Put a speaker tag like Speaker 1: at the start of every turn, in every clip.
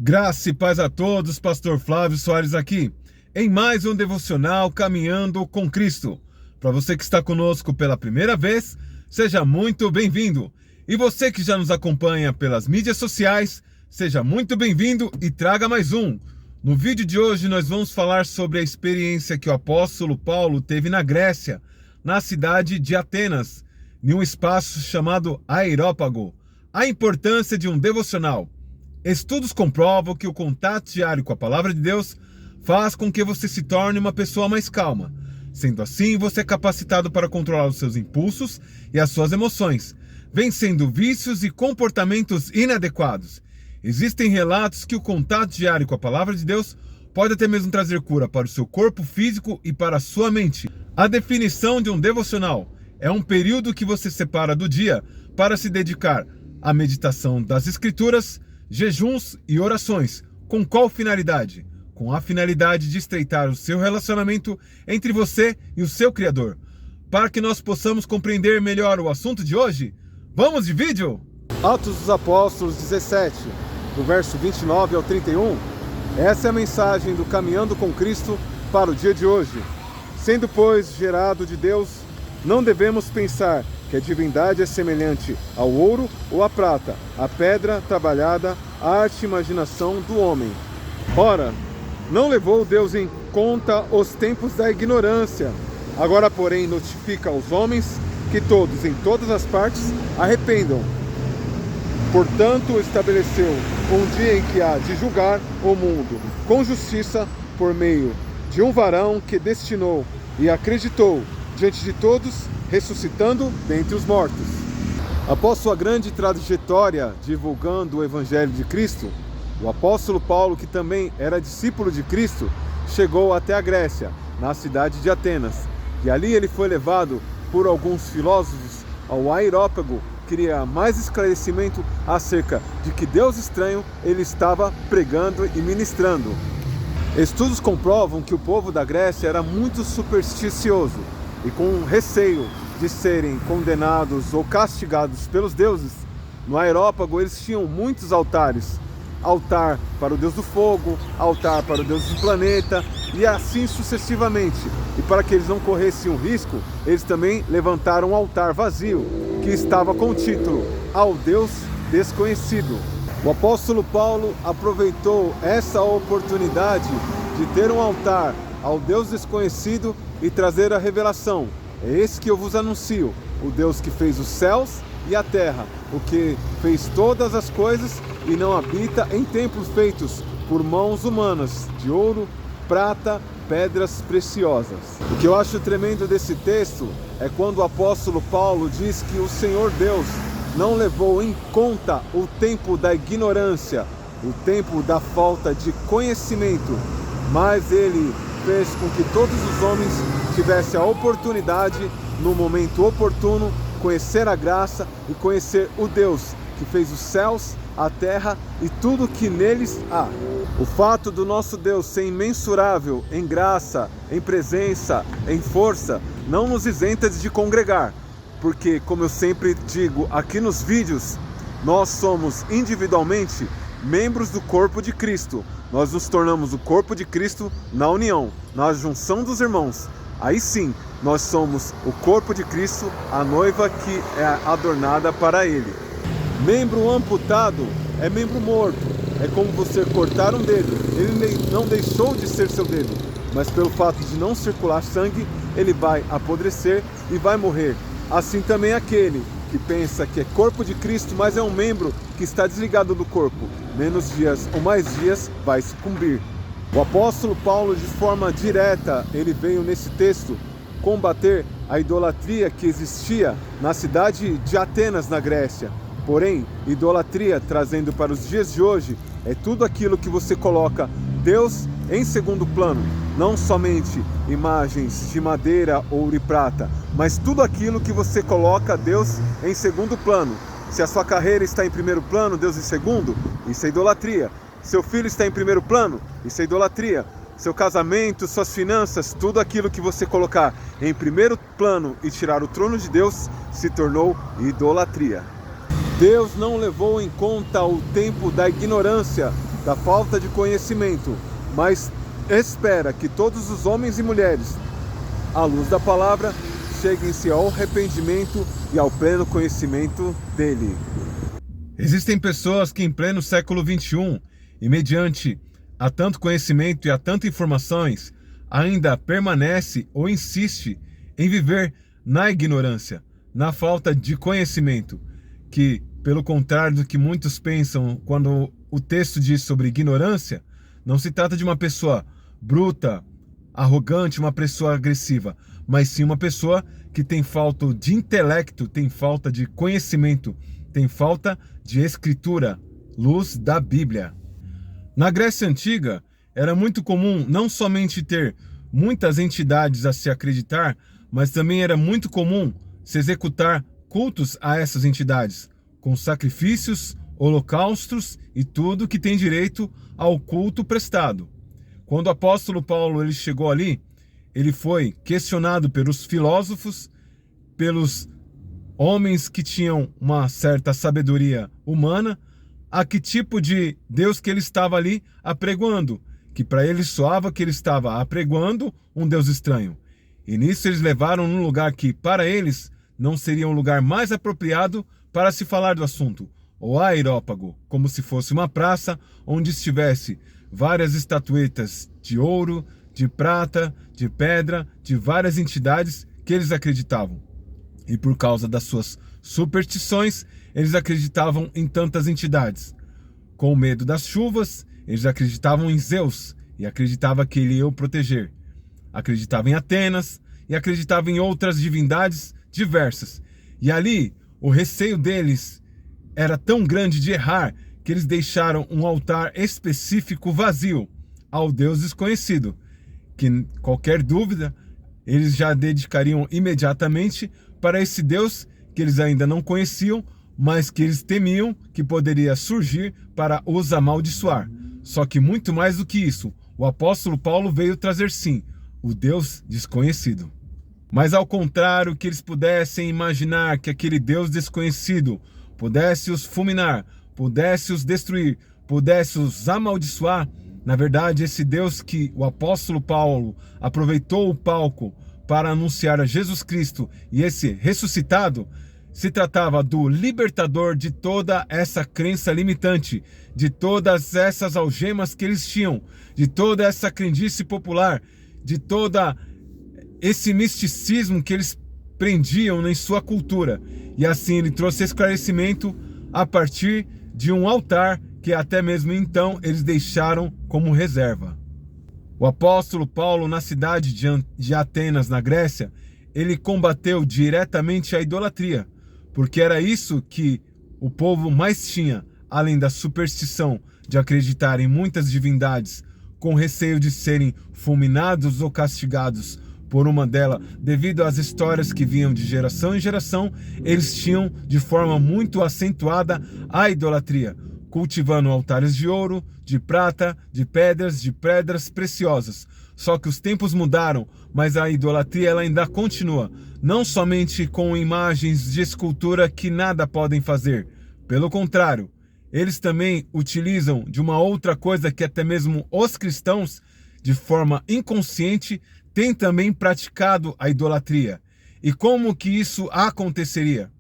Speaker 1: Graça e paz a todos, Pastor Flávio Soares aqui, em mais um devocional Caminhando com Cristo. Para você que está conosco pela primeira vez, seja muito bem-vindo. E você que já nos acompanha pelas mídias sociais, seja muito bem-vindo e traga mais um. No vídeo de hoje nós vamos falar sobre a experiência que o apóstolo Paulo teve na Grécia, na cidade de Atenas, em um espaço chamado Areópago. A importância de um devocional. Estudos comprovam que o contato diário com a palavra de Deus faz com que você se torne uma pessoa mais calma. Sendo assim, você é capacitado para controlar os seus impulsos e as suas emoções, vencendo vícios e comportamentos inadequados. Existem relatos que o contato diário com a palavra de Deus pode até mesmo trazer cura para o seu corpo físico e para a sua mente. A definição de um devocional é um período que você separa do dia para se dedicar à meditação das Escrituras, jejuns e orações. Com qual finalidade? Com a finalidade de estreitar o seu relacionamento entre você e o seu Criador. Para que nós possamos compreender melhor o assunto de hoje, vamos de vídeo? Atos dos Apóstolos 17, do verso 29 ao 31. Essa é a mensagem do Caminhando com Cristo para o dia de hoje. Sendo, pois, gerado de Deus, não devemos pensar que a divindade é semelhante ao ouro ou à prata, à pedra trabalhada, à arte e imaginação do homem. Ora, não levou Deus em conta os tempos da ignorância. Agora, porém, notifica aos homens que todos, em todas as partes, arrependam. Portanto, estabeleceu um dia em que há de julgar o mundo com justiça por meio de um varão que destinou e acreditou diante de todos, ressuscitando dentre os mortos. Após sua grande trajetória divulgando o Evangelho de Cristo, o apóstolo Paulo, que também era discípulo de Cristo, chegou até a Grécia, na cidade de Atenas. E ali ele foi levado por alguns filósofos ao Areópago, que queria mais esclarecimento acerca de que Deus estranho ele estava pregando e ministrando. Estudos comprovam que o povo da Grécia era muito supersticioso e com receio de serem condenados ou castigados pelos deuses. No Areópago eles tinham muitos altares. Altar para o deus do fogo, altar para o deus do planeta e assim sucessivamente. E para que eles não corressem um risco, eles também levantaram um altar vazio que estava com o título Ao Deus Desconhecido. O apóstolo Paulo aproveitou essa oportunidade de ter um altar ao Deus desconhecido e trazer a revelação. É esse que eu vos anuncio, o Deus que fez os céus e a terra, o que fez todas as coisas e não habita em templos feitos por mãos humanas, de ouro, prata, pedras preciosas. O que eu acho tremendo desse texto é quando o apóstolo Paulo diz que o Senhor Deus não levou em conta o tempo da ignorância, o tempo da falta de conhecimento, mas ele fez com que todos os homens tivessem a oportunidade, no momento oportuno, conhecer a graça e conhecer o Deus que fez os céus, a terra e tudo que neles há. O fato do nosso Deus ser imensurável em graça, em presença, em força, não nos isenta de congregar, porque, como eu sempre digo aqui nos vídeos, nós somos individualmente membros do corpo de Cristo. Nós nos tornamos o corpo de Cristo na união, na junção dos irmãos. Aí sim, nós somos o corpo de Cristo, a noiva que é adornada para Ele. Membro amputado é membro morto. É como você cortar um dedo. Ele não deixou de ser seu dedo, mas pelo fato de não circular sangue, ele vai apodrecer e vai morrer. Assim também aquele que pensa que é corpo de Cristo, mas é um membro que está desligado do corpo. Menos dias ou mais dias vai sucumbir. O apóstolo Paulo, de forma direta, ele veio nesse texto combater a idolatria que existia na cidade de Atenas, na Grécia. Porém, idolatria, trazendo para os dias de hoje, é tudo aquilo que você coloca Deus em segundo plano. Não somente imagens de madeira, ouro e prata, mas tudo aquilo que você coloca Deus em segundo plano. Se a sua carreira está em primeiro plano, Deus em segundo, isso é idolatria. Seu filho está em primeiro plano, isso é idolatria. Seu casamento, suas finanças, tudo aquilo que você colocar em primeiro plano e tirar o trono de Deus, se tornou idolatria. Deus não levou em conta o tempo da ignorância, da falta de conhecimento, mas espera que todos os homens e mulheres, à luz da palavra, cheguem-se ao arrependimento e ao pleno conhecimento dele. Existem pessoas que em pleno século XXI, e mediante a tanto conhecimento e a tantas informações, ainda permanece ou insiste em viver na ignorância, na falta de conhecimento, que, pelo contrário do que muitos pensam quando o texto diz sobre ignorância, não se trata de uma pessoa bruta, arrogante, uma pessoa agressiva, mas sim uma pessoa que tem falta de intelecto, tem falta de conhecimento, tem falta de escritura, luz da Bíblia. Na Grécia Antiga, era muito comum não somente ter muitas entidades a se acreditar, mas também era muito comum se executar cultos a essas entidades, com sacrifícios, holocaustos e tudo que tem direito ao culto prestado. Quando o apóstolo Paulo ele chegou ali, ele foi questionado pelos filósofos, pelos homens que tinham uma certa sabedoria humana, a que tipo de Deus que ele estava ali apregoando, que para ele soava que ele estava apregoando um Deus estranho. E nisso eles levaram num lugar que para eles não seria um lugar mais apropriado para se falar do assunto, o Areópago, como se fosse uma praça onde estivesse várias estatuetas de ouro, de prata, de pedra, de várias entidades que eles acreditavam. E por causa das suas superstições, eles acreditavam em tantas entidades. Com medo das chuvas, eles acreditavam em Zeus e acreditavam que ele ia o proteger. Acreditavam em Atenas e acreditavam em outras divindades diversas. E ali, o receio deles era tão grande de errar que eles deixaram um altar específico vazio ao Deus desconhecido, que qualquer dúvida eles já dedicariam imediatamente para esse Deus que eles ainda não conheciam, mas que eles temiam que poderia surgir para os amaldiçoar. Só que muito mais do que isso, o apóstolo Paulo veio trazer sim, o Deus desconhecido. Mas ao contrário que eles pudessem imaginar que aquele Deus desconhecido pudesse os fulminar, pudesse os destruir, pudesse os amaldiçoar, na verdade esse Deus que o apóstolo Paulo aproveitou o palco para anunciar a Jesus Cristo e esse ressuscitado, se tratava do libertador de toda essa crença limitante, de todas essas algemas que eles tinham, de toda essa crendice popular, de toda esse misticismo que eles prendiam em sua cultura. E assim ele trouxe esclarecimento a partir de um altar que até mesmo então eles deixaram como reserva. O apóstolo Paulo, na cidade de Atenas, na Grécia, ele combateu diretamente a idolatria, porque era isso que o povo mais tinha, além da superstição de acreditar em muitas divindades, com receio de serem fulminados ou castigados por uma delas, devido às histórias que vinham de geração em geração, eles tinham de forma muito acentuada a idolatria, cultivando altares de ouro, de prata, de pedras preciosas. Só que os tempos mudaram, mas a idolatria ela ainda continua, não somente com imagens de escultura que nada podem fazer. Pelo contrário, eles também utilizam de uma outra coisa que até mesmo os cristãos, de forma inconsciente, têm também praticado a idolatria. E como que isso aconteceria?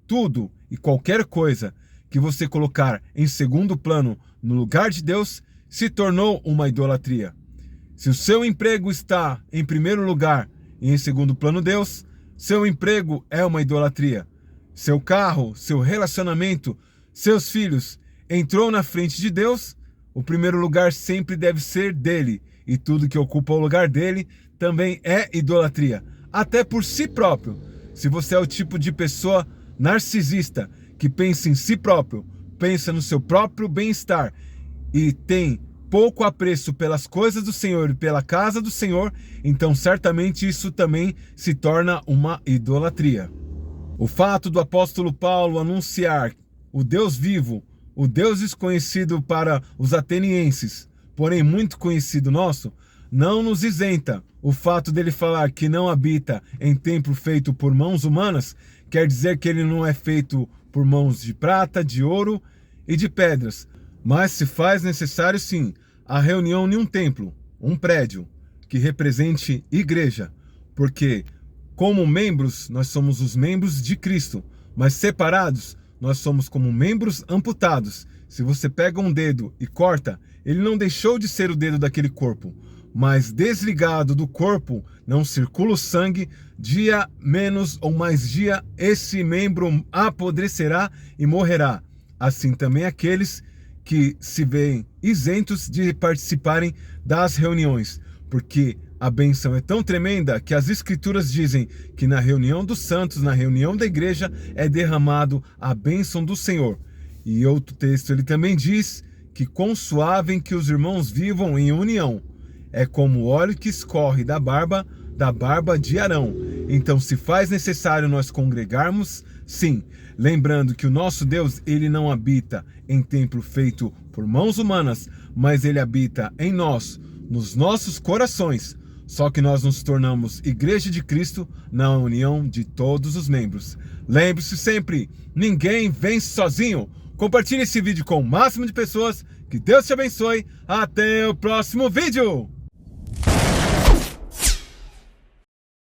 Speaker 1: Tudo e qualquer coisa que você colocar em segundo plano no lugar de Deus se tornou uma idolatria. Se o seu emprego está em primeiro lugar e em segundo plano Deus, seu emprego é uma idolatria. Seu carro, seu relacionamento, seus filhos entrou na frente de Deus, o primeiro lugar sempre deve ser dele. E tudo que ocupa o lugar dele também é idolatria. Até por si próprio. Se você é o tipo de pessoa narcisista que pensa em si próprio, pensa no seu próprio bem-estar e tem pouco apreço pelas coisas do Senhor e pela casa do Senhor, então certamente isso também se torna uma idolatria. O fato do apóstolo Paulo anunciar o Deus vivo, o Deus desconhecido para os atenienses, porém muito conhecido nosso, não nos isenta. O fato dele falar que não habita em templo feito por mãos humanas, quer dizer que ele não é feito por mãos de prata, de ouro e de pedras, Mas se faz necessário sim a reunião em um templo, um prédio, que represente igreja, porque como membros nós somos os membros de Cristo, mas separados nós somos como membros amputados. Se você pega um dedo e corta, ele não deixou de ser o dedo daquele corpo, mas desligado do corpo, não circula o sangue, dia menos ou mais dia, esse membro apodrecerá e morrerá. Assim também aqueles que se veem isentos de participarem das reuniões, porque a bênção é tão tremenda que as escrituras dizem que na reunião dos santos, na reunião da igreja, é derramado a bênção do Senhor. E outro texto ele também diz que quão suave que os irmãos vivam em união. É como o óleo que escorre da barba de Arão. Então se faz necessário nós congregarmos, sim, lembrando que o nosso Deus, ele não habita em templo feito por mãos humanas, mas ele habita em nós, nos nossos corações. Só que nós nos tornamos igreja de Cristo na união de todos os membros. Lembre-se sempre, ninguém vence sozinho. Compartilhe esse vídeo com o máximo de pessoas. Que Deus te abençoe. Até o próximo vídeo.